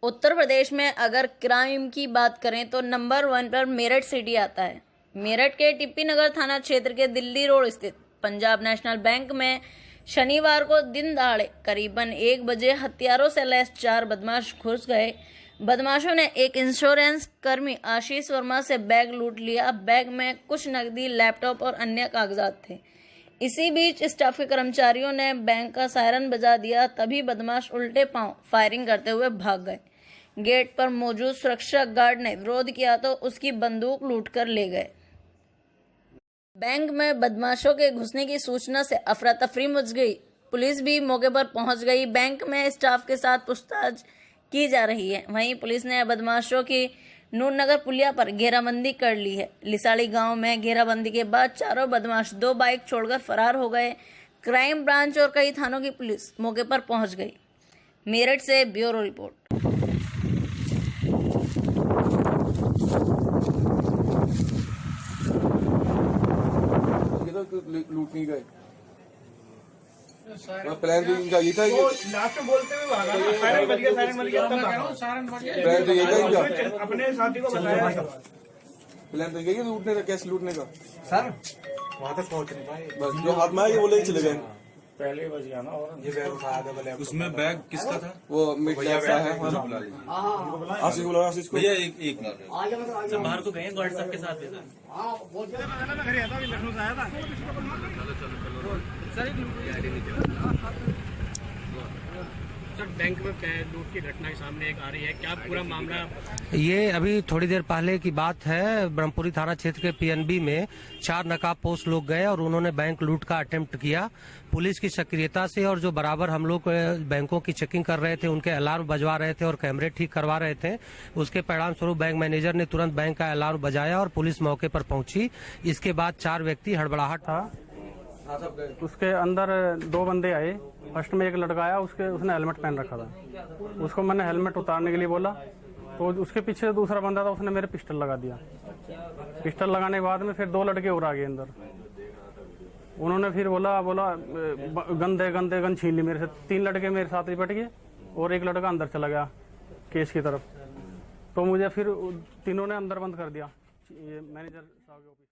उत्तर प्रदेश में अगर क्राइम की बात करें तो नंबर 1 पर मेरठ सिटी आता है। मेरठ के टिप्पी नगर थाना क्षेत्र के दिल्ली रोड स्थित पंजाब नेशनल बैंक में शनिवार को दिन दहाड़े करीबन 1 बजे हथियारों से लैस 4 बदमाश घुस गए। बदमाशों ने एक इंश्योरेंस कर्मी आशीष वर्मा से बैग लूट लिया। बैग में कुछ नकदी, लैपटॉप और अन्य कागजात थे। इसी बीच स्टाफ के कर्मचारियों ने बैंक का सायरन बजा दिया, तभी बदमाश उल्टे पांव फायरिंग करते हुए भाग गए। गेट पर मौजूद सुरक्षा गार्ड ने विरोध किया तो उसकी बंदूक लूटकर ले गए। बैंक में बदमाशों के घुसने की सूचना से अफरा तफरी मच गई। पुलिस भी मौके पर पहुंच गई। बैंक में स्टाफ के साथ पूछताछ की जा रही है। वहीं पुलिस ने बदमाशों की नूरनगर पुलिया पर घेराबंदी कर ली है। लिसाड़ी गांव में घेराबंदी के बाद चारों बदमाश 2 बाइक छोड़कर फरार हो गए। क्राइम ब्रांच और कई थानों की पुलिस मौके पर पहुंच गई। मेरठ से ब्यूरो रिपोर्ट। लूट नहीं गए। प्लान तो इनका ये था कि लास्ट में बोलते हुए भागा ना, सायरन बज गया प्लान तो ये था कि अपने साथी को बताया। प्लान तो ये कि लूटने का, कैसे लूटने का सर वहाँ तक पहुँच नहीं पाए, बस जो हाथ में आया वो ले चले गए। पहले बज गया ना। और ये बैग उठाया था। उसमें बैग किसका था? वो मिडिल सा है आशीष बोला, आशीष को भैया एक मिनट बाहर को गए गार्ड साहब के साथ घर आया था, लखनऊ से आया था। सर बैंक में लूट की घटना सामने एक आ रही है, क्या पूरा मामला? ये अभी थोड़ी देर पहले की बात है। ब्रह्मपुरी थाना क्षेत्र के पीएनबी में 4 नकाबपोश लोग गए और उन्होंने बैंक लूट का अटेम्प्ट किया। पुलिस की सक्रियता से और जो बराबर हम लोग बैंकों की चेकिंग कर रहे थे, उनके अलार्म बजवा रहे थे और कैमरे ठीक करवा रहे थे, उसके परिणाम स्वरूप बैंक मैनेजर ने तुरंत बैंक का अलार्म बजाया और पुलिस मौके पर पहुंची। इसके बाद 4 व्यक्ति हड़बड़ाहट था, उसके अंदर 2 बंदे आए। फर्स्ट में एक लड़का आया, उसने हेलमेट पहन रखा था। उसको मैंने हेलमेट उतारने के लिए बोला तो उसके पीछे दूसरा बंदा था, उसने मेरे पिस्टल लगा दिया। पिस्टल लगाने के बाद में फिर 2 लड़के और आ गए अंदर। उन्होंने फिर बोला गन छीन ली मेरे से। 3 लड़के मेरे साथ लिपट गए और एक लड़का अंदर चला गया केस की तरफ। तो मुझे फिर तीनों ने अंदर बंद कर दिया। ये मैनेजर साहब के ऑफिस।